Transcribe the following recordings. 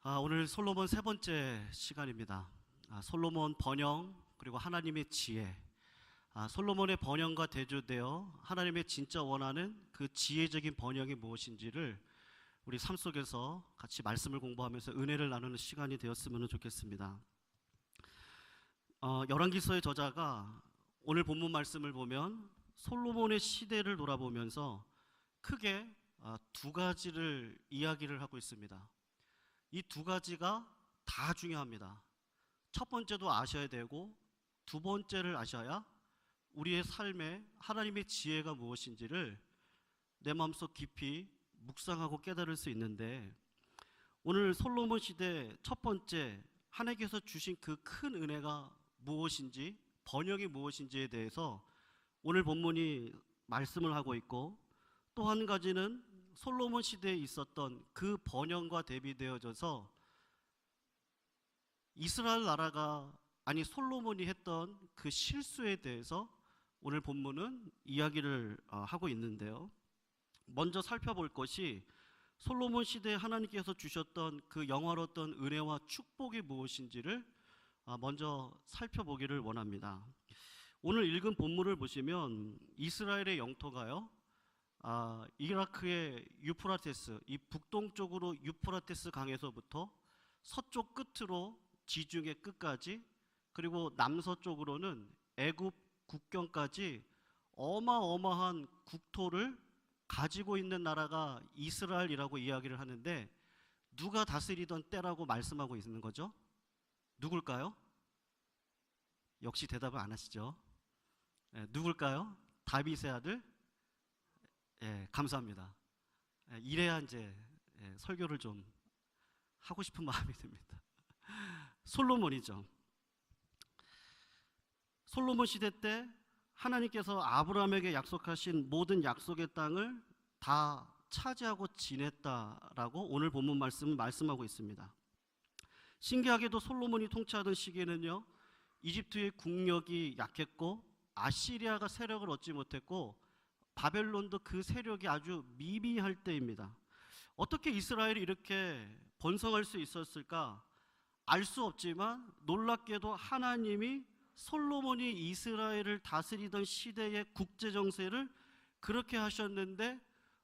오늘 솔로몬 세 번째 시간입니다. 솔로몬 번영 그리고 하나님의 지혜. 솔로몬의 번영과 대조되어 하나님의 진짜 원하는 그 지혜적인 번영이 무엇인지를 우리 삶 속에서 같이 말씀을 공부하면서 은혜를 나누는 시간이 되었으면 좋겠습니다. 열왕기서의 저자가 오늘 본문 말씀을 보면 솔로몬의 시대를 돌아보면서 크게 두 가지를 이야기를 하고 있습니다. 이 두 가지가 다 중요합니다. 첫 번째도 아셔야 되고 두 번째를 아셔야 우리의 삶에 하나님의 지혜가 무엇인지를 내 마음속 깊이 묵상하고 깨달을 수 있는데, 오늘 솔로몬 시대 첫 번째 하나님께서 주신 그 큰 은혜가 무엇인지, 번영이 무엇인지에 대해서 오늘 본문이 말씀을 하고 있고, 또 한 가지는 솔로몬 시대에 있었던 그 번영과 대비되어져서 이스라엘 나라가 솔로몬이 했던 그 실수에 대해서 오늘 본문은 이야기를 하고 있는데요. 먼저 살펴볼 것이 솔로몬 시대에 하나님께서 주셨던 그 영화로웠던 은혜와 축복이 무엇인지를 먼저 살펴보기를 원합니다. 오늘 읽은 본문을 보시면 이스라엘의 영토가요, 이라크의 유프라테스, 이 북동쪽으로 유프라테스 강에서부터 서쪽 끝으로 지중해 끝까지, 그리고 남서쪽으로는 애굽 국경까지 어마어마한 국토를 가지고 있는 나라가 이스라엘이라고 이야기를 하는데, 누가 다스리던 때라고 말씀하고 있는 거죠? 누굴까요? 역시 대답을 안 하시죠? 누굴까요? 다윗의 아들? 감사합니다. 이래야 이제 설교를 좀 하고 싶은 마음이 듭니다. 솔로몬이죠. 솔로몬 시대 때 하나님께서 아브라함에게 약속하신 모든 약속의 땅을 다 차지하고 지냈다라고 오늘 본문 말씀하고 있습니다. 신기하게도 솔로몬이 통치하던 시기에는요, 이집트의 국력이 약했고 아시리아가 세력을 얻지 못했고 바벨론도 그 세력이 아주 미미할 때입니다. 어떻게 이스라엘이 이렇게 번성할 수 있었을까? 알 수 없지만 놀랍게도 하나님이 솔로몬이 이스라엘을 다스리던 시대의 국제 정세를 그렇게 하셨는데,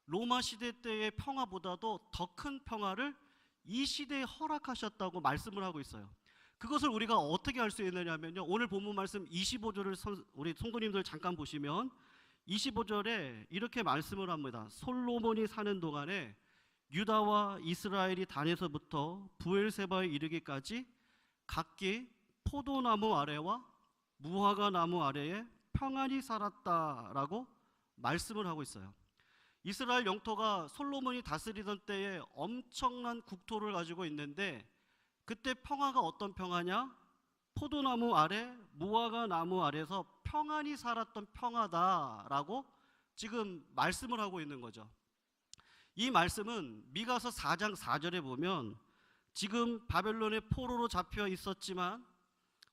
로마 시대 때의 평화보다도 더 큰 평화를 이 시대에 허락하셨다고 말씀을 하고 있어요. 그것을 우리가 어떻게 알 수 있느냐면요, 오늘 본문 말씀 25절을 우리 성도님들 잠깐 보시면 25절에 이렇게 말씀을 합니다. 솔로몬이 사는 동안에 유다와 이스라엘이 단에서부터 부엘세바에 이르기까지 각기 포도나무 아래와 무화과 나무 아래에 평안히 살았다라고 말씀을 하고 있어요. 이스라엘 영토가 솔로몬이 다스리던 때에 엄청난 국토를 가지고 있는데, 그때 평화가 어떤 평화냐? 포도나무 아래, 무화과 나무 아래에서 평안히 살았던 평화다라고 지금 말씀을 하고 있는 거죠. 이 말씀은 미가서 4장 4절에 보면 지금 바벨론의 포로로 잡혀 있었지만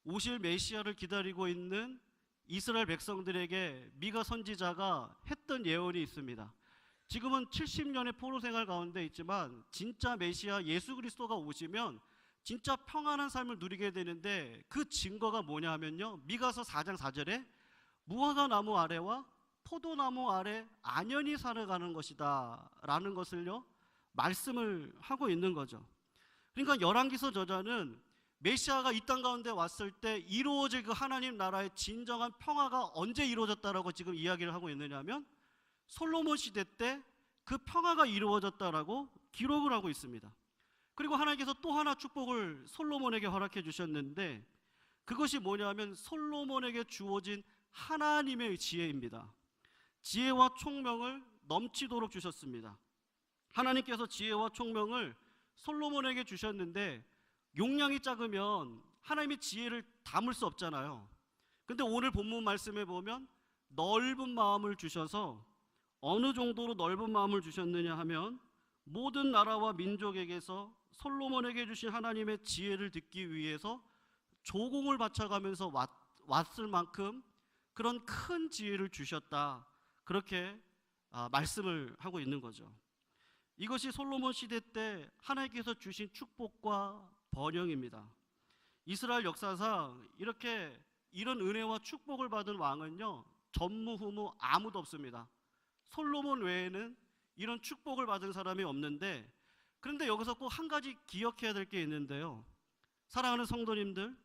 오실 메시아를 기다리고 있는 이스라엘 백성들에게 미가 선지자가 했던 예언이 있습니다. 지금은 70년의 포로 생활 가운데 있지만 진짜 메시아 예수 그리스도가 오시면 진짜 평안한 삶을 누리게 되는데, 그 증거가 뭐냐 하면요, 미가서 4장 4절에 무화과 나무 아래와 포도나무 아래 안연히 살아가는 것이다 라는 것을요 말씀을 하고 있는 거죠. 그러니까 열왕기서 저자는 메시아가 이 땅 가운데 왔을 때 이루어질 그 하나님 나라의 진정한 평화가 언제 이루어졌다라고 지금 이야기를 하고 있느냐면 솔로몬 시대 때 그 평화가 이루어졌다라고 기록을 하고 있습니다. 그리고 하나님께서 또 하나 축복을 솔로몬에게 허락해 주셨는데, 그것이 뭐냐면 솔로몬에게 주어진 하나님의 지혜입니다. 지혜와 총명을 넘치도록 주셨습니다. 하나님께서 지혜와 총명을 솔로몬에게 주셨는데, 용량이 작으면 하나님의 지혜를 담을 수 없잖아요. 근데 오늘 본문 말씀에 보면 넓은 마음을 주셔서, 어느 정도로 넓은 마음을 주셨느냐 하면 모든 나라와 민족에게서 솔로몬에게 주신 하나님의 지혜를 듣기 위해서 조공을 바쳐가면서 왔을 만큼 그런 큰 지혜를 주셨다, 그렇게 말씀을 하고 있는 거죠. 이것이 솔로몬 시대 때 하나님께서 주신 축복과 번영입니다. 이스라엘 역사상 이렇게 이런 은혜와 축복을 받은 왕은요, 전무후무 아무도 없습니다. 솔로몬 외에는 이런 축복을 받은 사람이 없는데, 그런데 여기서 꼭 한 가지 기억해야 될 게 있는데요. 사랑하는 성도님들,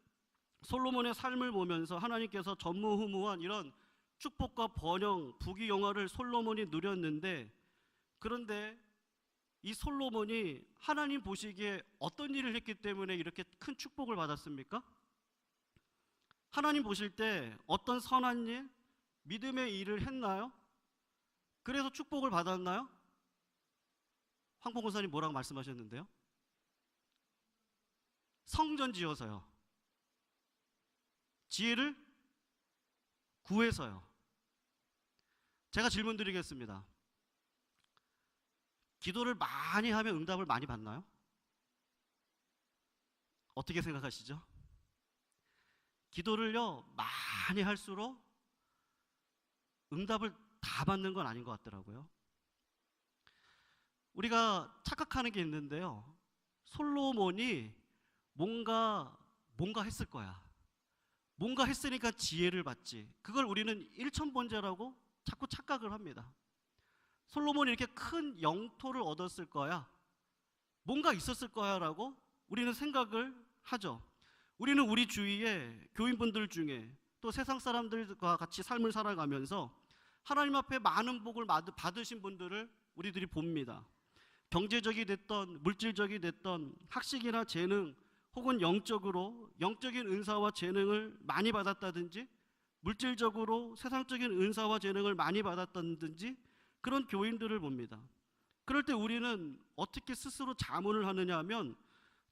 솔로몬의 삶을 보면서 하나님께서 전무후무한 이런 축복과 번영, 부귀영화를 솔로몬이 누렸는데, 그런데 이 솔로몬이 하나님 보시기에 어떤 일을 했기 때문에 이렇게 큰 축복을 받았습니까? 하나님 보실 때 어떤 선한 일, 믿음의 일을 했나요? 그래서 축복을 받았나요? 황봉 권사님 뭐라고 말씀하셨는데요? 성전 지어서요. 지혜를 구해서요. 제가 질문 드리겠습니다. 기도를 많이 하면 응답을 많이 받나요? 어떻게 생각하시죠? 기도를요, 많이 할수록 응답을 다 받는 건 아닌 것 같더라고요. 우리가 착각하는 게 있는데요. 솔로몬이 뭔가 했을 거야. 뭔가 했으니까 지혜를 받지. 그걸 우리는 일천번제라고 자꾸 착각을 합니다. 솔로몬이 이렇게 큰 영토를 얻었을 거야, 뭔가 있었을 거야 라고 우리는 생각을 하죠. 우리는 우리 주위에 교인분들 중에 또 세상 사람들과 같이 삶을 살아가면서 하나님 앞에 많은 복을 받으신 분들을 우리들이 봅니다. 경제적이 됐던 물질적이 됐던 학식이나 재능 혹은 영적인 은사와 재능을 많이 받았다든지, 물질적으로 세상적인 은사와 재능을 많이 받았다든지, 그런 교인들을 봅니다. 그럴 때 우리는 어떻게 스스로 자문을 하느냐 하면,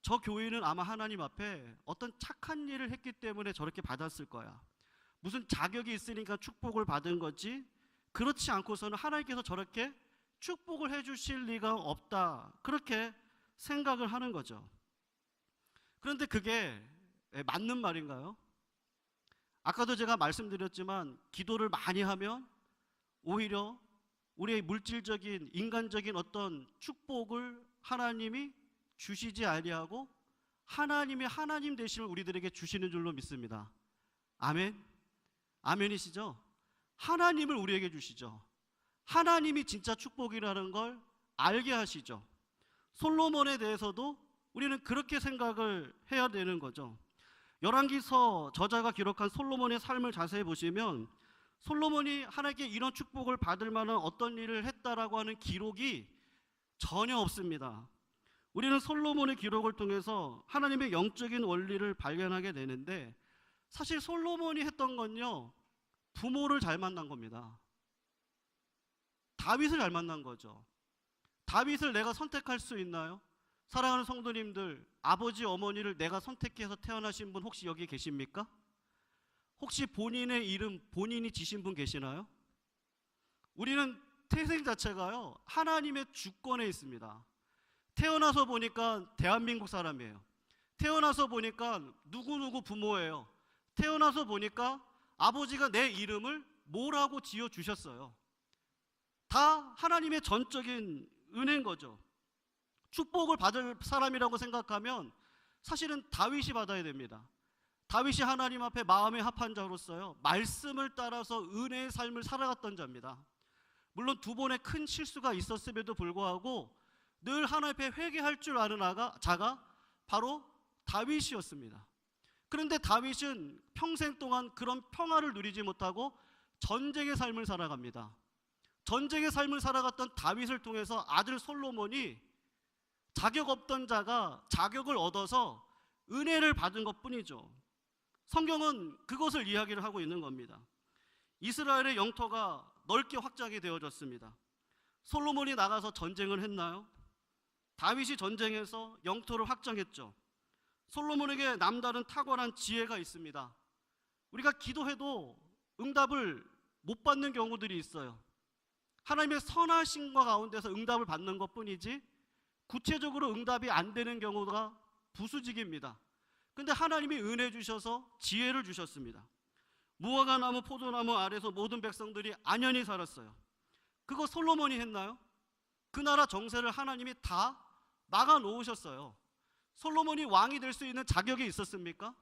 저 교인은 아마 하나님 앞에 어떤 착한 일을 했기 때문에 저렇게 받았을 거야. 무슨 자격이 있으니까 축복을 받은 거지, 그렇지 않고서는 하나님께서 저렇게 축복을 해주실 리가 없다, 그렇게 생각을 하는 거죠. 그런데 그게 맞는 말인가요? 아까도 제가 말씀드렸지만 기도를 많이 하면 오히려 우리의 물질적인 인간적인 어떤 축복을 하나님이 주시지 아니하고 하나님이 하나님 되심을 우리들에게 주시는 줄로 믿습니다. 아멘? 아멘이시죠? 하나님을 우리에게 주시죠. 하나님이 진짜 축복이라는 걸 알게 하시죠. 솔로몬에 대해서도 우리는 그렇게 생각을 해야 되는 거죠. 열왕기서 저자가 기록한 솔로몬의 삶을 자세히 보시면 솔로몬이 하나님께 이런 축복을 받을 만한 어떤 일을 했다라고 하는 기록이 전혀 없습니다. 우리는 솔로몬의 기록을 통해서 하나님의 영적인 원리를 발견하게 되는데, 사실 솔로몬이 했던 건요, 부모를 잘 만난 겁니다. 다윗을 잘 만난 거죠. 다윗을 내가 선택할 수 있나요? 사랑하는 성도님들, 아버지 어머니를 내가 선택해서 태어나신 분 혹시 여기 계십니까? 혹시 본인의 이름 본인이 지신 분 계시나요? 우리는 태생 자체가요, 하나님의 주권에 있습니다. 태어나서 보니까 대한민국 사람이에요. 태어나서 보니까 누구누구 부모예요. 태어나서 보니까 아버지가 내 이름을 뭐라고 지어주셨어요. 다 하나님의 전적인 은혜인 거죠. 축복을 받을 사람이라고 생각하면 사실은 다윗이 받아야 됩니다. 다윗이 하나님 앞에 마음에 합한 자로서요, 말씀을 따라서 은혜의 삶을 살아갔던 자입니다. 물론 두 번의 큰 실수가 있었음에도 불구하고 늘 하나님 앞에 회개할 줄 아는 자가 바로 다윗이었습니다. 그런데 다윗은 평생 동안 그런 평화를 누리지 못하고 전쟁의 삶을 살아갑니다. 전쟁의 삶을 살아갔던 다윗을 통해서 아들 솔로몬이 자격 없던 자가 자격을 얻어서 은혜를 받은 것뿐이죠. 성경은 그것을 이야기를 하고 있는 겁니다. 이스라엘의 영토가 넓게 확장이 되어졌습니다. 솔로몬이 나가서 전쟁을 했나요? 다윗이 전쟁해서 영토를 확장했죠. 솔로몬에게 남다른 탁월한 지혜가 있습니다. 우리가 기도해도 응답을 못 받는 경우들이 있어요. 하나님의 선하심과 가운데서 응답을 받는 것뿐이지 구체적으로 응답이 안 되는 경우가 부수직입니다. 근데 하나님이 은혜 주셔서 지혜를 주셨습니다. 무화과 나무, 포도나무 아래서 모든 백성들이 안연히 살았어요. 그거 솔로몬이 했나요? 그 나라 정세를 하나님이 다 막아 놓으셨어요. 솔로몬이 왕이 될 수 있는 자격이 있었습니까?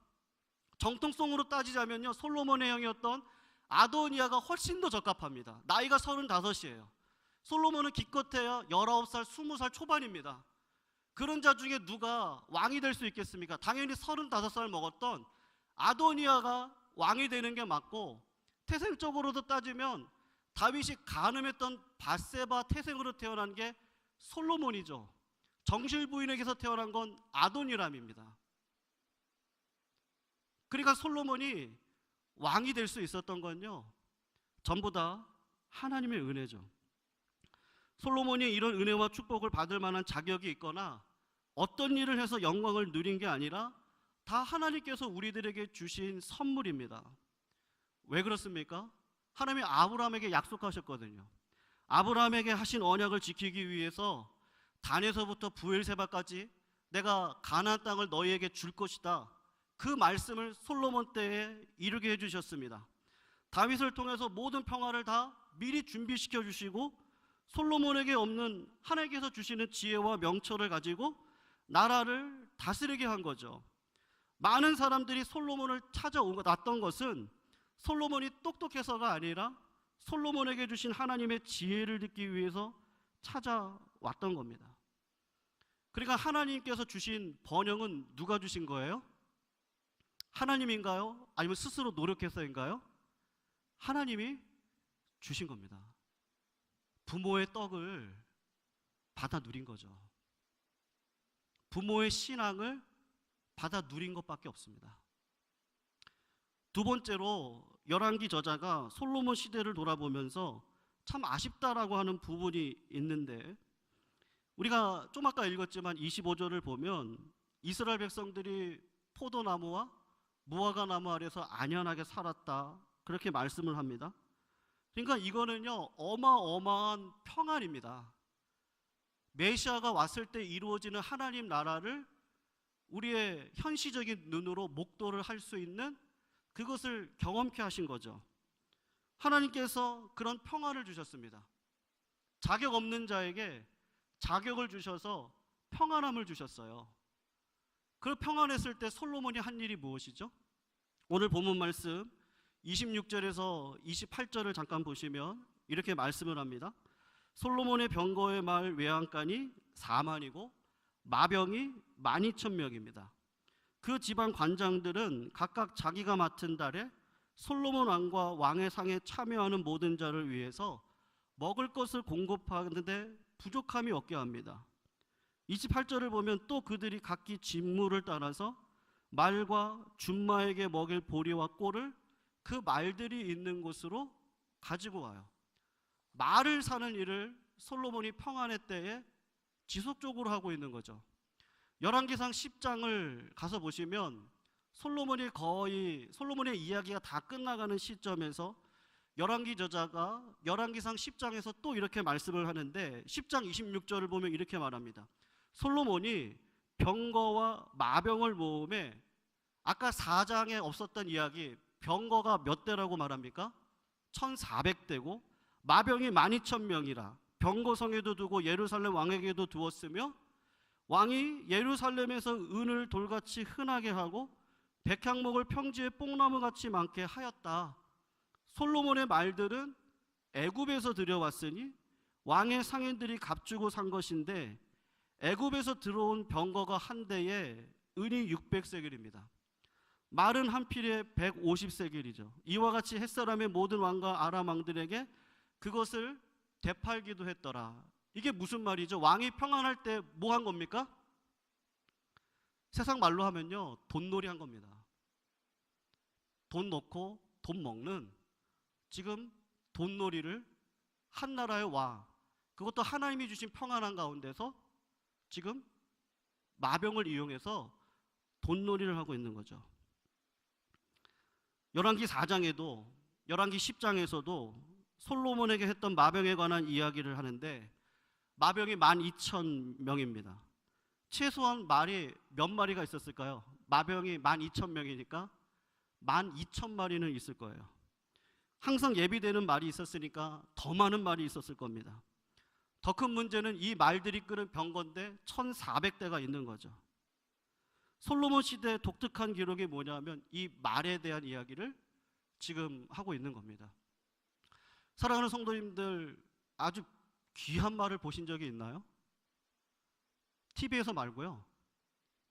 정통성으로 따지자면요, 솔로몬의 형이었던 아도니아가 훨씬 더 적합합니다. 나이가 35이에요. 솔로몬은 기껏해야 19살, 20살 초반입니다. 그런 자 중에 누가 왕이 될 수 있겠습니까? 당연히 35살 먹었던 아도니아가 왕이 되는 게 맞고, 태생적으로도 따지면 다윗이 간음했던 밧세바 태생으로 태어난 게 솔로몬이죠. 정실 부인에게서 태어난 건 아도니람입니다. 그러니까 솔로몬이 왕이 될 수 있었던 건요, 전부 다 하나님의 은혜죠. 솔로몬이 이런 은혜와 축복을 받을 만한 자격이 있거나 어떤 일을 해서 영광을 누린 게 아니라 다 하나님께서 우리들에게 주신 선물입니다. 왜 그렇습니까? 하나님이 아브라함에게 약속하셨거든요. 아브라함에게 하신 언약을 지키기 위해서 단에서부터 부엘세바까지 내가 가나안 땅을 너희에게 줄 것이다, 그 말씀을 솔로몬 때에 이루게 해주셨습니다. 다윗을 통해서 모든 평화를 다 미리 준비시켜 주시고, 솔로몬에게 없는 하나님께서 주시는 지혜와 명철을 가지고 나라를 다스리게 한 거죠. 많은 사람들이 솔로몬을 찾아왔던 것은 솔로몬이 똑똑해서가 아니라 솔로몬에게 주신 하나님의 지혜를 듣기 위해서 찾아왔던 겁니다. 그러니까 하나님께서 주신 번영은 누가 주신 거예요? 하나님인가요? 아니면 스스로 노력해서인가요? 하나님이 주신 겁니다. 부모의 떡을 받아 누린 거죠. 부모의 신앙을 받아 누린 것밖에 없습니다. 두 번째로 열왕기 저자가 솔로몬 시대를 돌아보면서 참 아쉽다라고 하는 부분이 있는데, 우리가 좀 아까 읽었지만 25절을 보면 이스라엘 백성들이 포도나무와 무화과 나무 아래서 안연하게 살았다, 그렇게 말씀을 합니다. 그러니까 이거는요, 어마어마한 평안입니다. 메시아가 왔을 때 이루어지는 하나님 나라를 우리의 현시적인 눈으로 목도를 할 수 있는 그것을 경험케 하신 거죠. 하나님께서 그런 평안을 주셨습니다. 자격 없는 자에게 자격을 주셔서 평안함을 주셨어요. 그 평안했을 때 솔로몬이 한 일이 무엇이죠? 오늘 본문 말씀 26절에서 28절을 잠깐 보시면 이렇게 말씀을 합니다. 솔로몬의 병거의 말 외양간이 4만이고 마병이 12,000명입니다. 그 지방 관장들은 각각 자기가 맡은 달에 솔로몬 왕과 왕의 상에 참여하는 모든 자를 위해서 먹을 것을 공급하는데 부족함이 없게 합니다. 28절을 보면 또 그들이 각기 직무를 따라서 말과 준마에게 먹일 보리와 꼴을 그 말들이 있는 곳으로 가지고 와요. 말을 사는 일을 솔로몬이 평안의 때에 지속적으로 하고 있는 거죠. 열왕기상 10장을 가서 보시면 솔로몬의 이야기가 다 끝나가는 시점에서 열왕기 저자가 열왕기상 10장에서 또 이렇게 말씀을 하는데, 10장 26절을 보면 이렇게 말합니다. 솔로몬이 병거와 마병을 모음에, 아까 4장에 없었던 이야기, 병거가 몇 대라고 말합니까? 1400대고 마병이 12,000명이라 병거성에도 두고 예루살렘 왕에게도 두었으며, 왕이 예루살렘에서 은을 돌같이 흔하게 하고 백향목을 평지에 뽕나무같이 많게 하였다. 솔로몬의 말들은 애굽에서 들여왔으니 왕의 상인들이 값주고 산 것인데, 애굽에서 들어온 병거가 한 대에 은이 600세겔입니다. 말은 한 필에 150세겔이죠. 이와 같이 햇사람의 모든 왕과 아람 왕들에게 그것을 되팔기도 했더라. 이게 무슨 말이죠? 왕이 평안할 때 뭐 한 겁니까? 세상 말로 하면요, 돈놀이 한 겁니다. 돈 넣고 돈 먹는, 지금 돈놀이를 한 나라의 왕, 그것도 하나님이 주신 평안한 가운데서 지금 마병을 이용해서 돈놀이를 하고 있는 거죠. 열왕기 4장에도 열왕기 10장에서도 솔로몬에게 했던 마병에 관한 이야기를 하는데, 마병이 12,000명입니다. 최소한 말이 몇 마리가 있었을까요? 마병이 12,000명이니까 12,000마리는 있을 거예요. 항상 예비되는 말이 있었으니까 더 많은 말이 있었을 겁니다. 더 큰 문제는 이 말들이 끄는 병건데 1400대가 있는 거죠. 솔로몬 시대의 독특한 기록이 뭐냐면 이 말에 대한 이야기를 지금 하고 있는 겁니다. 사랑하는 성도님들, 아주 귀한 말을 보신 적이 있나요? TV에서 말고요.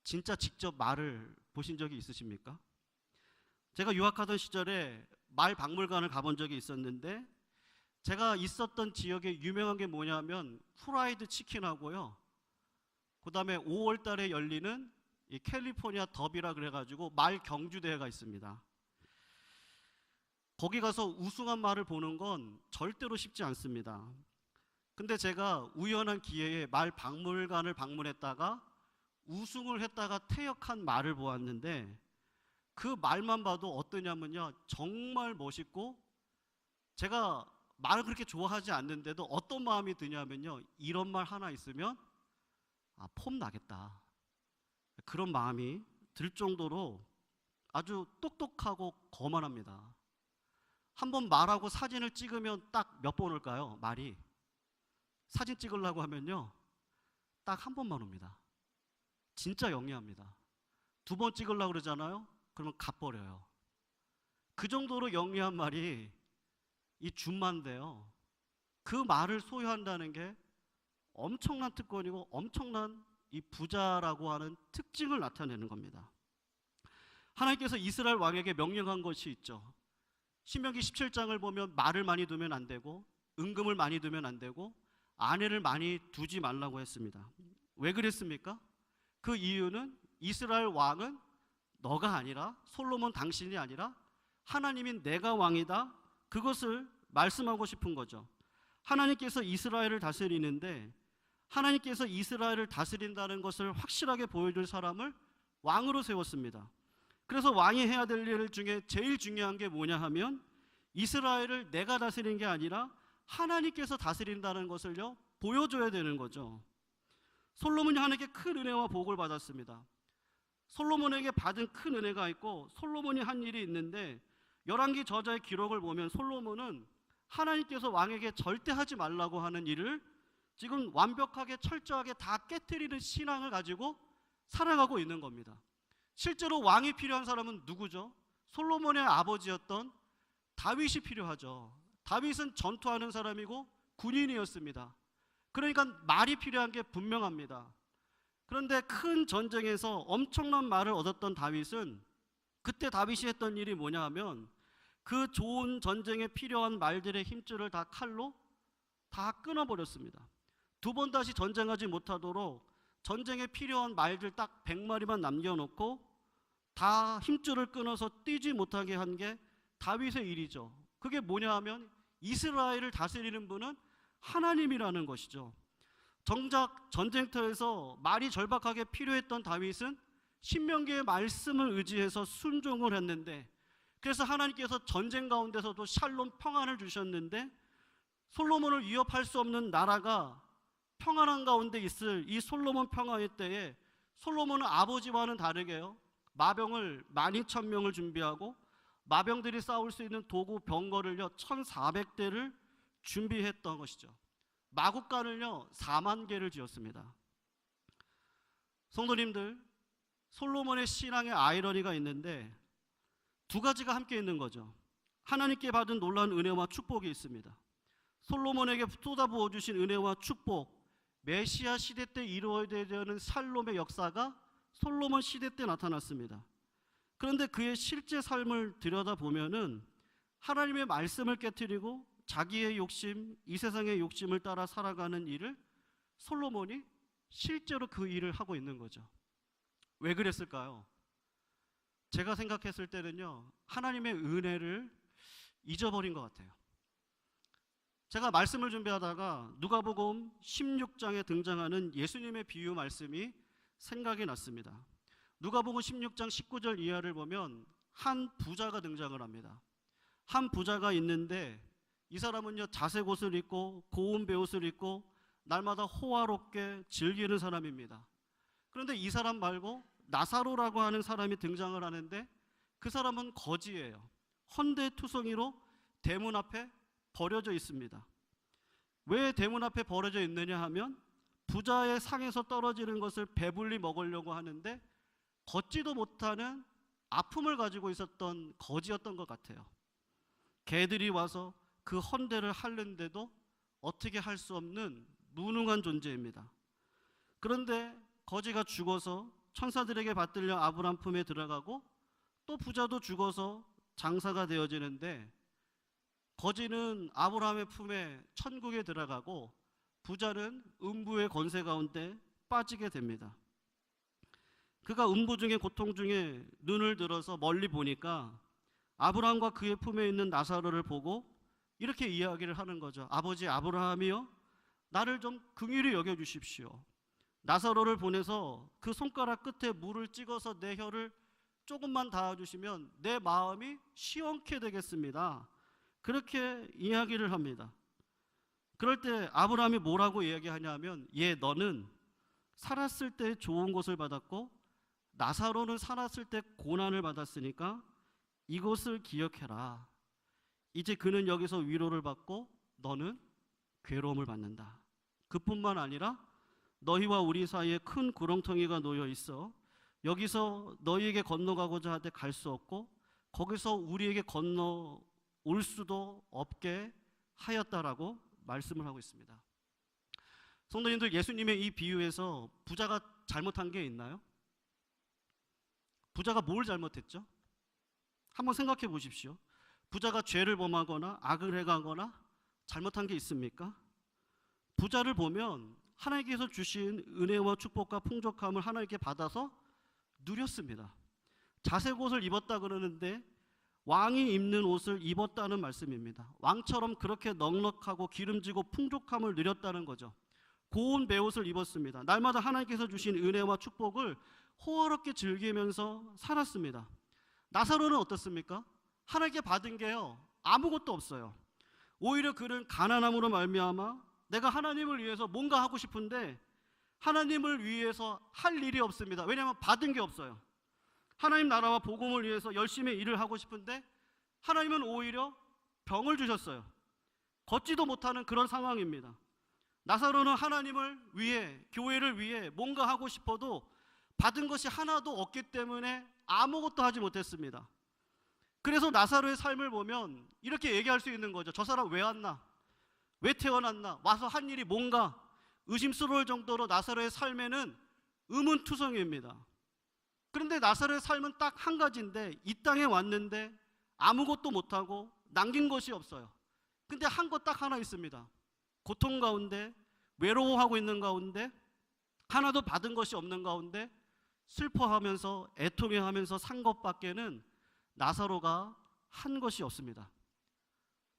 진짜 직접 말을 보신 적이 있으십니까? 제가 유학하던 시절에 말 박물관을 가본 적이 있었는데, 제가 있었던 지역에 유명한 게 뭐냐면 프라이드 치킨하고요, 그 다음에 5월 달에 열리는 이 캘리포니아 더비라 그래가지고 말 경주대회가 있습니다. 거기 가서 우승한 말을 보는 건 절대로 쉽지 않습니다. 근데 제가 우연한 기회에 말 박물관을 방문했다가 우승을 했다가 퇴역한 말을 보았는데, 그 말만 봐도 어떠냐면요, 정말 멋있고, 제가 말을 그렇게 좋아하지 않는데도 어떤 마음이 드냐면요, 이런 말 하나 있으면 폼 나겠다, 그런 마음이 들 정도로 아주 똑똑하고 거만합니다. 한번 말하고 사진을 찍으면 딱 몇 번 올까요? 말이 사진 찍으려고 하면요, 딱 한 번만 옵니다. 진짜 영리합니다. 2번 찍으려고 그러잖아요? 그러면 갚버려요. 그 정도로 영리한 말이 이 준마인데요, 그 말을 소유한다는 게 엄청난 특권이고 엄청난 이 부자라고 하는 특징을 나타내는 겁니다. 하나님께서 이스라엘 왕에게 명령한 것이 있죠. 신명기 17장을 보면 말을 많이 두면 안 되고, 은금을 많이 두면 안 되고, 아내를 많이 두지 말라고 했습니다. 왜 그랬습니까? 그 이유는 이스라엘 왕은 너가 아니라, 솔로몬 당신이 아니라 하나님인 내가 왕이다, 그것을 말씀하고 싶은 거죠. 하나님께서 이스라엘을 다스리는데, 하나님께서 이스라엘을 다스린다는 것을 확실하게 보여줄 사람을 왕으로 세웠습니다. 그래서 왕이 해야 될 일 중에 제일 중요한 게 뭐냐 하면, 이스라엘을 내가 다스리는 게 아니라 하나님께서 다스린다는 것을요, 보여줘야 되는 거죠. 솔로몬이 하나님께 큰 은혜와 복을 받았습니다. 솔로몬에게 받은 큰 은혜가 있고, 솔로몬이 한 일이 있는데, 열왕기 저자의 기록을 보면 솔로몬은 하나님께서 왕에게 절대 하지 말라고 하는 일을 지금 완벽하게 철저하게 다 깨트리는 신앙을 가지고 살아가고 있는 겁니다. 실제로 왕이 필요한 사람은 누구죠? 솔로몬의 아버지였던 다윗이 필요하죠. 다윗은 전투하는 사람이고 군인이었습니다. 그러니까 말이 필요한 게 분명합니다. 그런데 큰 전쟁에서 엄청난 말을 얻었던 다윗은, 그때 다윗이 했던 일이 뭐냐 하면, 그 좋은 전쟁에 필요한 말들의 힘줄을 다 칼로 다 끊어버렸습니다. 2번 다시 전쟁하지 못하도록 전쟁에 필요한 말들 딱 100마리만 남겨놓고 다 힘줄을 끊어서 뛰지 못하게 한 게 다윗의 일이죠. 그게 뭐냐 하면 이스라엘을 다스리는 분은 하나님이라는 것이죠. 정작 전쟁터에서 말이 절박하게 필요했던 다윗은 신명기의 말씀을 의지해서 순종을 했는데, 그래서 하나님께서 전쟁 가운데서도 샬롬 평안을 주셨는데, 솔로몬을 위협할 수 없는 나라가 평안한 가운데 있을 이 솔로몬 평화의 때에 솔로몬은 아버지와는 다르게요, 마병을 12,000명을 준비하고 마병들이 싸울 수 있는 도구 병거를요 1400대를 준비했던 것이죠. 마국간을요 4만 개를 지었습니다. 성도님들, 솔로몬의 신앙의 아이러니가 있는데 2가지가 함께 있는 거죠. 하나님께 받은 놀라운 은혜와 축복이 있습니다. 솔로몬에게 쏟아부어 주신 은혜와 축복, 메시아 시대 때 이루어져야 되는 샬롬의 역사가 솔로몬 시대 때 나타났습니다. 그런데 그의 실제 삶을 들여다보면은 하나님의 말씀을 깨트리고 자기의 욕심, 이 세상의 욕심을 따라 살아가는 일을 솔로몬이 실제로 그 일을 하고 있는 거죠. 왜 그랬을까요? 제가 생각했을 때는요, 하나님의 은혜를 잊어버린 것 같아요. 제가 말씀을 준비하다가 누가복음 16장에 등장하는 예수님의 비유 말씀이 생각이 났습니다. 누가복음 16장 19절 이하를 보면 한 부자가 등장을 합니다. 한 부자가 있는데 이 사람은요 자색 옷을 입고 고운 베옷을 입고 날마다 호화롭게 즐기는 사람입니다. 그런데 이 사람 말고 나사로라고 하는 사람이 등장을 하는데, 그 사람은 거지예요. 헌데투성이로 대문 앞에 버려져 있습니다. 왜 대문 앞에 버려져 있느냐 하면 부자의 상에서 떨어지는 것을 배불리 먹으려고 하는데 걷지도 못하는 아픔을 가지고 있었던 거지였던 것 같아요. 개들이 와서 그 헌대를 핥는데도 어떻게 할 수 없는 무능한 존재입니다. 그런데 거지가 죽어서 천사들에게 받들려 아브람 품에 들어가고 또 부자도 죽어서 장사가 되어지는데 거지는 아브라함의 품에 천국에 들어가고 부자는 음부의 권세 가운데 빠지게 됩니다. 그가 음부 중에 고통 중에 눈을 들어서 멀리 보니까 아브라함과 그의 품에 있는 나사로를 보고 이렇게 이야기를 하는 거죠. 아버지 아브라함이요, 나를 좀 긍휼히 여겨주십시오. 나사로를 보내서 그 손가락 끝에 물을 찍어서 내 혀를 조금만 닿아주시면 내 마음이 시원케 되겠습니다. 그렇게 이야기를 합니다. 그럴 때 아브라함이 뭐라고 이야기하냐면, 너는 살았을 때 좋은 것을 받았고 나사로는 살았을 때 고난을 받았으니까 이것을 기억해라. 이제 그는 여기서 위로를 받고 너는 괴로움을 받는다. 그뿐만 아니라 너희와 우리 사이에 큰 구렁텅이가 놓여 있어 여기서 너희에게 건너가고자 하되 갈 수 없고 거기서 우리에게 건너올 수도 없게 하였다라고 말씀을 하고 있습니다. 성도님들, 예수님의 이 비유에서 부자가 잘못한 게 있나요? 부자가 뭘 잘못했죠? 한번 생각해 보십시오. 부자가 죄를 범하거나 악을 행하거나 잘못한 게 있습니까? 부자를 보면 하나님께서 주신 은혜와 축복과 풍족함을 하나님께 받아서 누렸습니다. 자색 옷을 입었다 그러는데 왕이 입는 옷을 입었다는 말씀입니다. 왕처럼 그렇게 넉넉하고 기름지고 풍족함을 누렸다는 거죠. 고운 베옷을 입었습니다. 날마다 하나님께서 주신 은혜와 축복을 호화롭게 즐기면서 살았습니다. 나사로는 어떻습니까? 하나님께 받은 게요, 아무것도 없어요. 오히려 그는 가난함으로 말미암아 내가 하나님을 위해서 뭔가 하고 싶은데 하나님을 위해서 할 일이 없습니다. 왜냐하면 받은 게 없어요. 하나님 나라와 복음을 위해서 열심히 일을 하고 싶은데 하나님은 오히려 병을 주셨어요. 걷지도 못하는 그런 상황입니다. 나사로는 하나님을 위해, 교회를 위해 뭔가 하고 싶어도 받은 것이 하나도 없기 때문에 아무것도 하지 못했습니다. 그래서 나사로의 삶을 보면 이렇게 얘기할 수 있는 거죠. 저 사람 왜 왔나? 왜 태어났나? 와서 한 일이 뭔가 의심스러울 정도로 나사로의 삶에는 의문투성입니다. 그런데 나사로의 삶은 딱 한 가지인데 이 땅에 왔는데 아무것도 못하고 남긴 것이 없어요. 근데 한 것 딱 하나 있습니다. 고통 가운데, 외로워하고 있는 가운데, 하나도 받은 것이 없는 가운데 슬퍼하면서 애통해하면서 산 것밖에는 나사로가 한 것이 없습니다.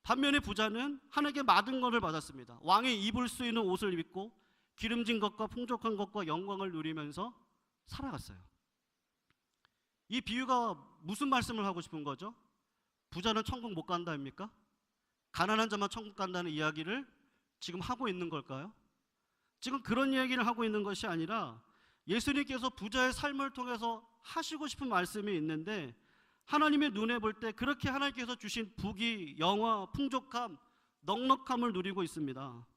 반면에 부자는 하나님께 받은 것을 받았습니다. 왕이 입을 수 있는 옷을 입고 기름진 것과 풍족한 것과 영광을 누리면서 살아갔어요. 이 비유가 무슨 말씀을 하고 싶은 거죠? 부자는 천국 못 간다입니까? 가난한 자만 천국 간다는 이야기를 지금 하고 있는 걸까요? 지금 그런 이야기를 하고 있는 것이 아니라 예수님께서 부자의 삶을 통해서 하시고 싶은 말씀이 있는데, 하나님의 눈에 볼 때 그렇게 하나님께서 주신 부귀, 영화, 풍족함, 넉넉함을 누리고 있습니다.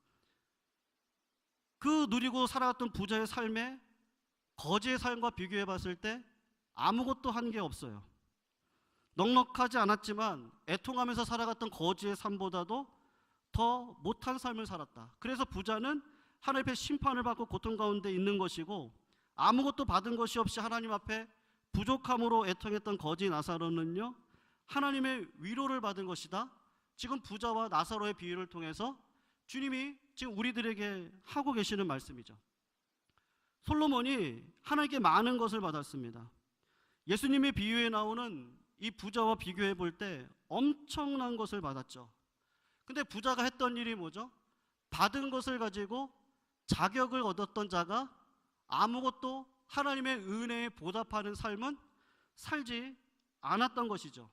그 누리고 살아갔던 부자의 삶에 거지의 삶과 비교해 봤을 때 아무것도 한 게 없어요. 넉넉하지 않았지만 애통하면서 살아갔던 거지의 삶보다도 더 못한 삶을 살았다. 그래서 부자는 하나님 앞에 심판을 받고 고통 가운데 있는 것이고, 아무것도 받은 것이 없이 하나님 앞에 부족함으로 애통했던 거지 나사로는요, 하나님의 위로를 받은 것이다. 지금 부자와 나사로의 비유를 통해서 주님이 지금 우리들에게 하고 계시는 말씀이죠. 솔로몬이 하나님께 많은 것을 받았습니다. 예수님의 비유에 나오는 이 부자와 비교해 볼 때 엄청난 것을 받았죠. 근데 부자가 했던 일이 뭐죠? 받은 것을 가지고 자격을 얻었던 자가 아무것도 하나님의 은혜에 보답하는 삶은 살지 않았던 것이죠.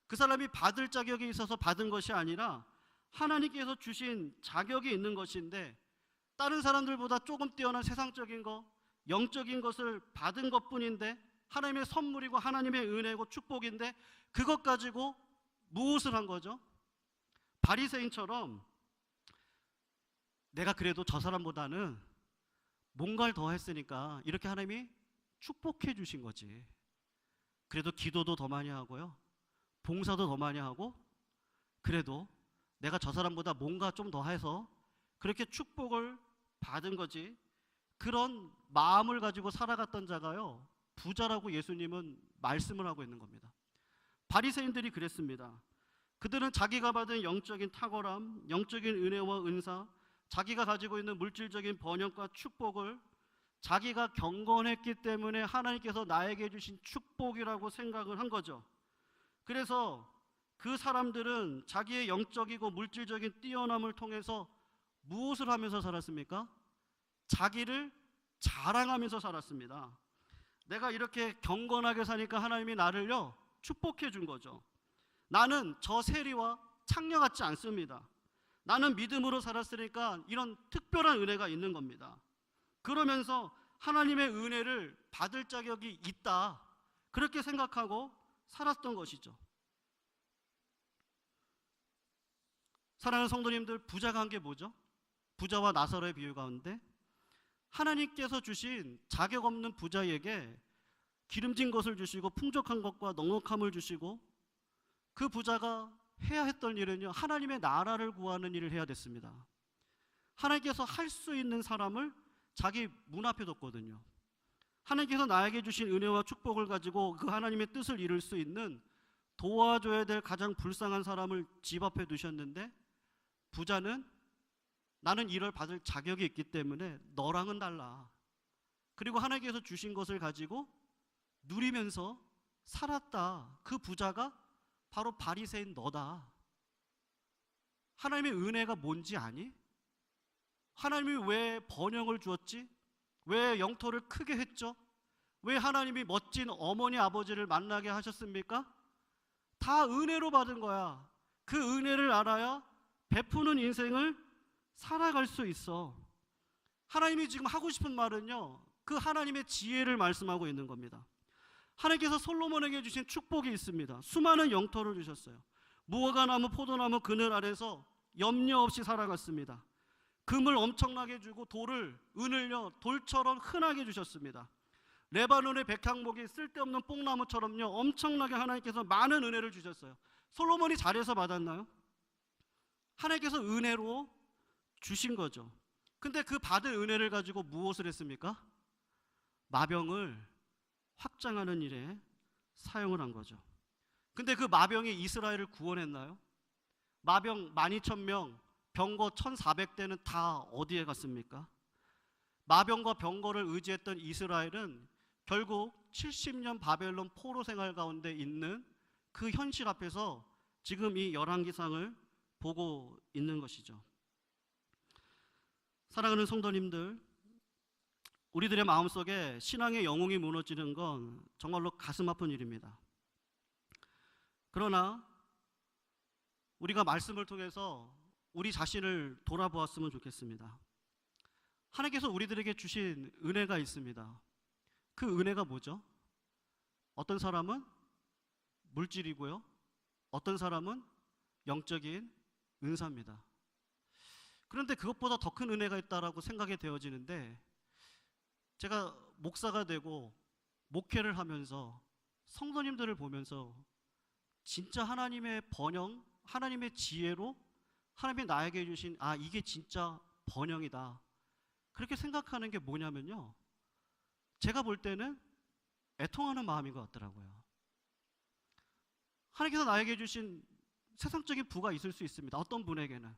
그 사람이 받을 자격이 있어서 받은 것이 아니라 하나님께서 주신 자격이 있는 것인데, 다른 사람들보다 조금 뛰어난 세상적인 것, 영적인 것을 받은 것뿐인데, 하나님의 선물이고 하나님의 은혜고 축복인데 그것 가지고 무엇을 한 거죠? 바리새인처럼 내가 그래도 저 사람보다는 뭔가를 더 했으니까 이렇게 하나님이 축복해 주신 거지. 그래도 기도도 더 많이 하고요, 봉사도 더 많이 하고, 그래도 내가 저 사람보다 뭔가 좀 더 해서 그렇게 축복을 받은 거지. 그런 마음을 가지고 살아갔던 자가요, 부자라고 예수님은 말씀을 하고 있는 겁니다. 바리새인들이 그랬습니다. 그들은 자기가 받은 영적인 탁월함, 영적인 은혜와 은사, 자기가 가지고 있는 물질적인 번영과 축복을 자기가 경건했기 때문에 하나님께서 나에게 주신 축복이라고 생각을 한 거죠. 그래서 그 사람들은 자기의 영적이고 물질적인 뛰어남을 통해서 무엇을 하면서 살았습니까? 자기를 자랑하면서 살았습니다. 내가 이렇게 경건하게 사니까 하나님이 나를요 축복해 준 거죠. 나는 저 세리와 창녀 같지 않습니다. 나는 믿음으로 살았으니까 이런 특별한 은혜가 있는 겁니다. 그러면서 하나님의 은혜를 받을 자격이 있다, 그렇게 생각하고 살았던 것이죠. 사랑하는 성도님들, 부자가 한 게 뭐죠? 부자와 나사로의 비유 가운데 하나님께서 주신 자격 없는 부자에게 기름진 것을 주시고 풍족한 것과 넉넉함을 주시고, 그 부자가 해야 했던 일은요, 하나님의 나라를 구하는 일을 해야 됐습니다. 하나님께서 할 수 있는 사람을 자기 문 앞에 뒀거든요. 하나님께서 나에게 주신 은혜와 축복을 가지고 그 하나님의 뜻을 이룰 수 있는, 도와줘야 될 가장 불쌍한 사람을 집 앞에 두셨는데, 부자는 나는 이를 받을 자격이 있기 때문에 너랑은 달라, 그리고 하나님께서 주신 것을 가지고 누리면서 살았다. 그 부자가 바로 바리새인 너다. 하나님의 은혜가 뭔지 아니? 하나님이 왜 번영을 주었지? 왜 영토를 크게 했죠? 왜 하나님이 멋진 어머니 아버지를 만나게 하셨습니까? 다 은혜로 받은 거야. 그 은혜를 알아야 베푸는 인생을 살아갈 수 있어. 하나님이 지금 하고 싶은 말은요, 그 하나님의 지혜를 말씀하고 있는 겁니다. 하나님께서 솔로몬에게 주신 축복이 있습니다. 수많은 영토를 주셨어요. 무화과나무, 포도나무 그늘 아래서 염려 없이 살아갔습니다. 금을 엄청나게 주고 돌을, 은을요 돌처럼 흔하게 주셨습니다. 레바논의 백향목이 쓸데없는 뽕나무처럼요 엄청나게 하나님께서 많은 은혜를 주셨어요. 솔로몬이 잘해서 받았나요? 하나님께서 은혜로 주신 거죠. 근데 그 받은 은혜를 가지고 무엇을 했습니까? 마병을 확장하는 일에 사용을 한 거죠. 근데 그 마병이 이스라엘을 구원했나요? 마병 12,000명, 병거 1,400대는 다 어디에 갔습니까? 마병과 병거를 의지했던 이스라엘은 결국 70년 바벨론 포로 생활 가운데 있는 그 현실 앞에서 지금 이 열왕기상을 보고 있는 것이죠. 사랑하는 성도님들, 우리들의 마음속에 신앙의 영웅이 무너지는 건 정말로 가슴 아픈 일입니다. 그러나 우리가 말씀을 통해서 우리 자신을 돌아보았으면 좋겠습니다. 하나님께서 우리들에게 주신 은혜가 있습니다. 그 은혜가 뭐죠? 어떤 사람은 물질이고요, 어떤 사람은 영적인 은사입니다. 그런데 그것보다 더 큰 은혜가 있다라고 생각이 되어지는데, 제가 목사가 되고 목회를 하면서 성도님들을 보면서 진짜 하나님의 번영, 하나님의 지혜로 하나님이 나에게 주신 이게 진짜 번영이다, 그렇게 생각하는 게 뭐냐면요, 제가 볼 때는 애통하는 마음인 것 같더라고요. 하나님께서 나에게 주신 세상적인 부가 있을 수 있습니다. 어떤 분에게는.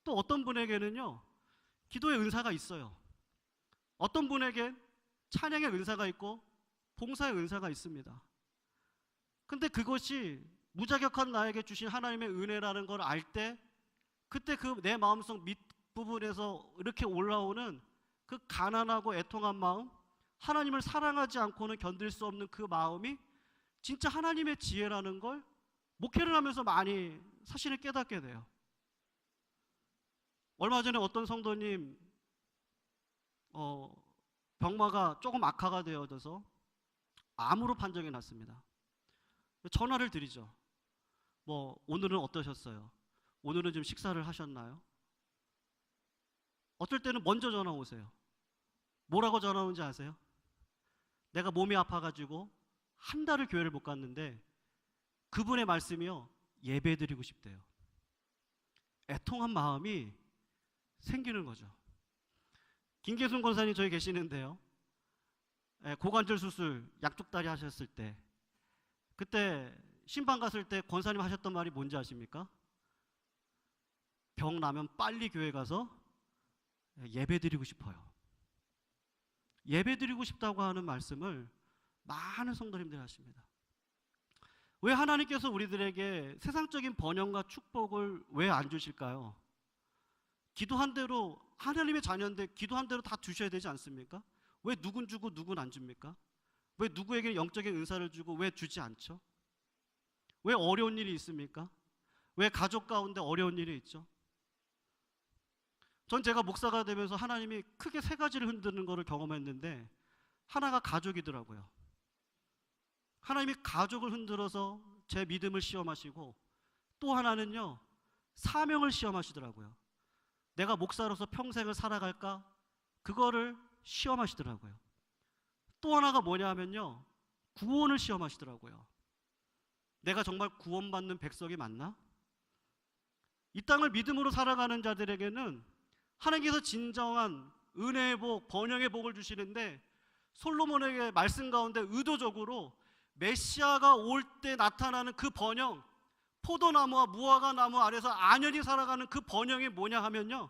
또 어떤 분에게는요, 기도의 은사가 있어요. 어떤 분에겐 찬양의 은사가 있고 봉사의 은사가 있습니다. 근데 그것이 무자격한 나에게 주신 하나님의 은혜라는 걸 알 때, 그때 그 내 마음속 밑부분에서 이렇게 올라오는 그 가난하고 애통한 마음, 하나님을 사랑하지 않고는 견딜 수 없는 그 마음이 진짜 하나님의 지혜라는 걸 목회를 하면서 많이 사실을 깨닫게 돼요. 얼마 전에 어떤 성도님 병마가 조금 악화가 되어져서 암으로 판정이 났습니다. 전화를 드리죠. 오늘은 어떠셨어요? 오늘은 좀 식사를 하셨나요? 어떨 때는 먼저 전화 오세요. 뭐라고 전화 오는지 아세요? 내가 몸이 아파가지고 한 달을 교회를 못 갔는데 그분의 말씀이요, 예배드리고 싶대요. 애통한 마음이 생기는 거죠. 김계순 권사님 저희 계시는데요, 고관절 수술 양쪽 다리 하셨을 때, 그때 신방 갔을 때 권사님 하셨던 말이 뭔지 아십니까? 병 나면 빨리 교회 가서 예배드리고 싶어요. 예배드리고 싶다고 하는 말씀을 많은 성도님들이 하십니다. 왜 하나님께서 우리들에게 세상적인 번영과 축복을 왜 안 주실까요? 기도한 대로, 하나님의 자녀인데 기도한 대로 다 주셔야 되지 않습니까? 왜 누군 주고 누군 안 줍니까? 왜 누구에게 영적인 은사를 주고 왜 주지 않죠? 왜 어려운 일이 있습니까? 왜 가족 가운데 어려운 일이 있죠? 전 제가 목사가 되면서 하나님이 크게 세 가지를 흔드는 것을 경험했는데, 하나가 가족이더라고요. 하나님이 가족을 흔들어서 제 믿음을 시험하시고, 또 하나는요, 사명을 시험하시더라고요. 내가 목사로서 평생을 살아갈까? 그거를 시험하시더라고요. 또 하나가 뭐냐 하면요, 구원을 시험하시더라고요. 내가 정말 구원받는 백성이 맞나? 이 땅을 믿음으로 살아가는 자들에게는 하나님께서 진정한 은혜의 복, 번영의 복을 주시는데, 솔로몬에게 말씀 가운데 의도적으로 메시아가 올 때 나타나는 그 번영, 포도나무와 무화과 나무 아래서 안연히 살아가는 그 번영이 뭐냐 하면요,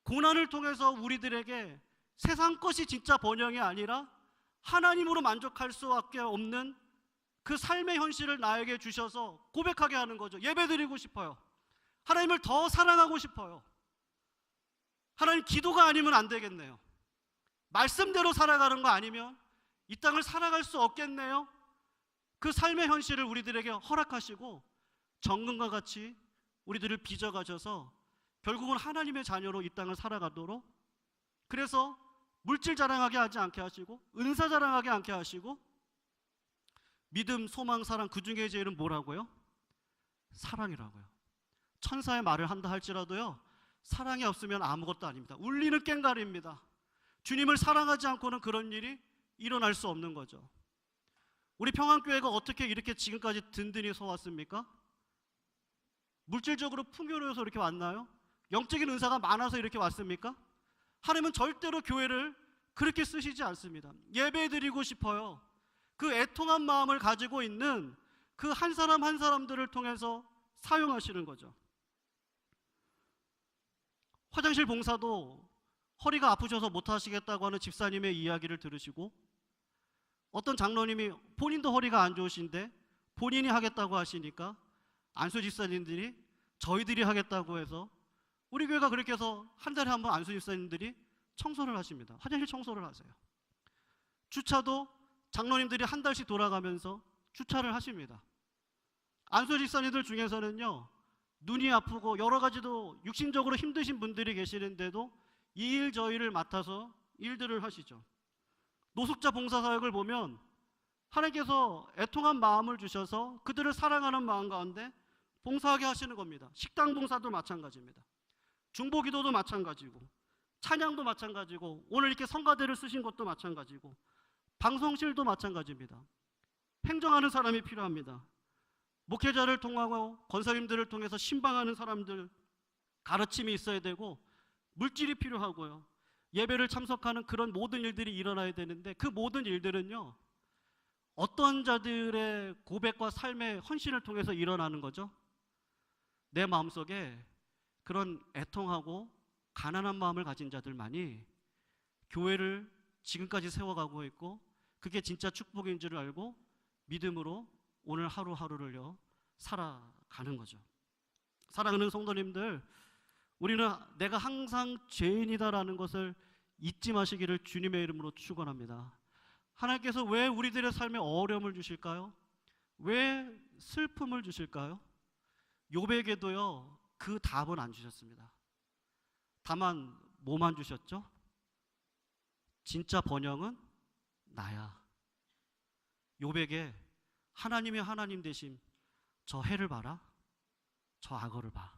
고난을 통해서 우리들에게 세상 것이 진짜 번영이 아니라 하나님으로 만족할 수밖에 없는 그 삶의 현실을 나에게 주셔서 고백하게 하는 거죠. 예배드리고 싶어요. 하나님을 더 사랑하고 싶어요. 하나님, 기도가 아니면 안 되겠네요. 말씀대로 살아가는 거 아니면 이 땅을 살아갈 수 없겠네요. 그 삶의 현실을 우리들에게 허락하시고 정금과 같이 우리들을 빚어가셔서 결국은 하나님의 자녀로 이 땅을 살아가도록, 그래서 물질 자랑하게 하지 않게 하시고 은사 자랑하게 않게 하시고, 믿음, 소망, 사랑, 그 중에 제일은 뭐라고요? 사랑이라고요. 천사의 말을 한다 할지라도요, 사랑이 없으면 아무것도 아닙니다. 울리는 꽹과리입니다. 주님을 사랑하지 않고는 그런 일이 일어날 수 없는 거죠. 우리 평안교회가 어떻게 이렇게 지금까지 든든히 서왔습니까? 물질적으로 풍요로워서 이렇게 왔나요? 영적인 은사가 많아서 이렇게 왔습니까? 하나님은 절대로 교회를 그렇게 쓰시지 않습니다. 예배드리고 싶어요. 그 애통한 마음을 가지고 있는 그 한 사람 한 사람들을 통해서 사용하시는 거죠. 화장실 봉사도 허리가 아프셔서 못하시겠다고 하는 집사님의 이야기를 들으시고, 어떤 장로님이 본인도 허리가 안 좋으신데 본인이 하겠다고 하시니까 안수 집사님들이 저희들이 하겠다고 해서, 우리 교회가 그렇게 해서 한 달에 한 번 안수 집사님들이 청소를 하십니다. 화장실 청소를 하세요. 주차도 장로님들이 한 달씩 돌아가면서 주차를 하십니다. 안수 집사님들 중에서는요, 눈이 아프고 여러 가지도 육신적으로 힘드신 분들이 계시는데도 이 일 저 일을 맡아서 일들을 하시죠. 노숙자 봉사사역을 보면 하나님께서 애통한 마음을 주셔서 그들을 사랑하는 마음 가운데 봉사하게 하시는 겁니다. 식당 봉사도 마찬가지입니다. 중보기도도 마찬가지고, 찬양도 마찬가지고, 오늘 이렇게 성가대를 쓰신 것도 마찬가지고, 방송실도 마찬가지입니다. 행정하는 사람이 필요합니다. 목회자를 통하고 권사님들을 통해서 신방하는 사람들, 가르침이 있어야 되고, 물질이 필요하고요. 예배를 참석하는 그런 모든 일들이 일어나야 되는데, 그 모든 일들은요, 어떤 자들의 고백과 삶의 헌신을 통해서 일어나는 거죠? 내 마음속에 그런 애통하고 가난한 마음을 가진 자들만이 교회를 지금까지 세워가고 있고, 그게 진짜 축복인 줄 알고 믿음으로 오늘 하루하루를요 살아가는 거죠. 사랑하는 성도님들, 우리는 내가 항상 죄인이다라는 것을 잊지 마시기를 주님의 이름으로 축원합니다. 하나님께서 왜 우리들의 삶에 어려움을 주실까요? 왜 슬픔을 주실까요? 욥에게도요 그 답은 안 주셨습니다. 다만 뭐만 주셨죠? 진짜 번영은 나야. 욥에게 하나님의 하나님 되심, 저 해를 봐라, 저 악어를 봐.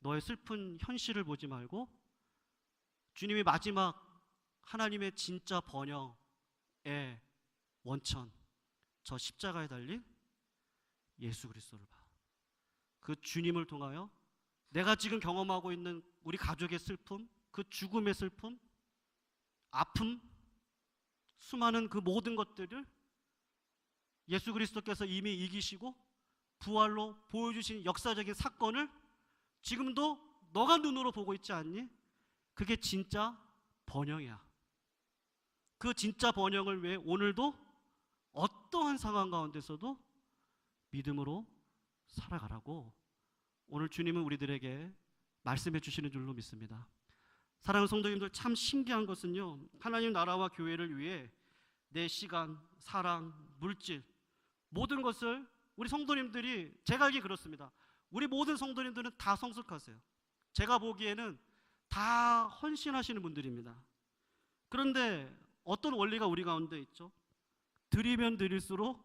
너의 슬픈 현실을 보지 말고 주님이 마지막 하나님의 진짜 번영의 원천, 저 십자가에 달린 예수 그리스도를 봐. 그 주님을 통하여 내가 지금 경험하고 있는 우리 가족의 슬픔, 그 죽음의 슬픔, 아픔, 수많은 그 모든 것들을 예수 그리스도께서 이미 이기시고 부활로 보여주신 역사적인 사건을 지금도 너가 눈으로 보고 있지 않니? 그게 진짜 번영이야. 그 진짜 번영을 위해 오늘도 어떠한 상황 가운데서도 믿음으로 살아가라고 오늘 주님은 우리들에게 말씀해 주시는 줄로 믿습니다. 사랑하는 성도님들, 참 신기한 것은요, 하나님 나라와 교회를 위해 내 시간, 사랑, 물질 모든 것을 우리 성도님들이, 제가 알기 그렇습니다. 우리 모든 성도님들은 다 성숙하세요. 제가 보기에는 다 헌신하시는 분들입니다. 그런데 어떤 원리가 우리 가운데 있죠? 드리면 드릴수록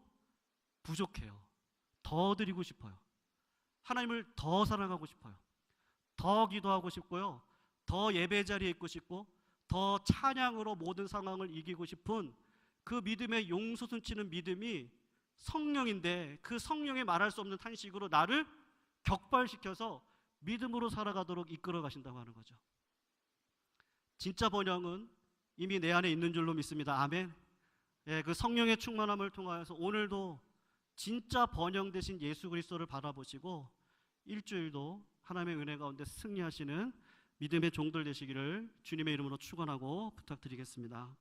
부족해요. 더 드리고 싶어요. 하나님을 더 사랑하고 싶어요. 더 기도하고 싶고요. 더 예배 자리에 있고 싶고 더 찬양으로 모든 상황을 이기고 싶은 그 믿음의 용솟음치는 믿음이 성령인데, 그 성령의 말할 수 없는 탄식으로 나를 격발시켜서 믿음으로 살아가도록 이끌어 가신다고 하는 거죠. 진짜 번영은 이미 내 안에 있는 줄로 믿습니다. 아멘. 예, 그 성령의 충만함을 통하여서 오늘도 진짜 번영 되신 예수 그리스도를 바라보시고 일주일도 하나님의 은혜 가운데 승리하시는 믿음의 종들 되시기를 주님의 이름으로 축원하고 부탁드리겠습니다.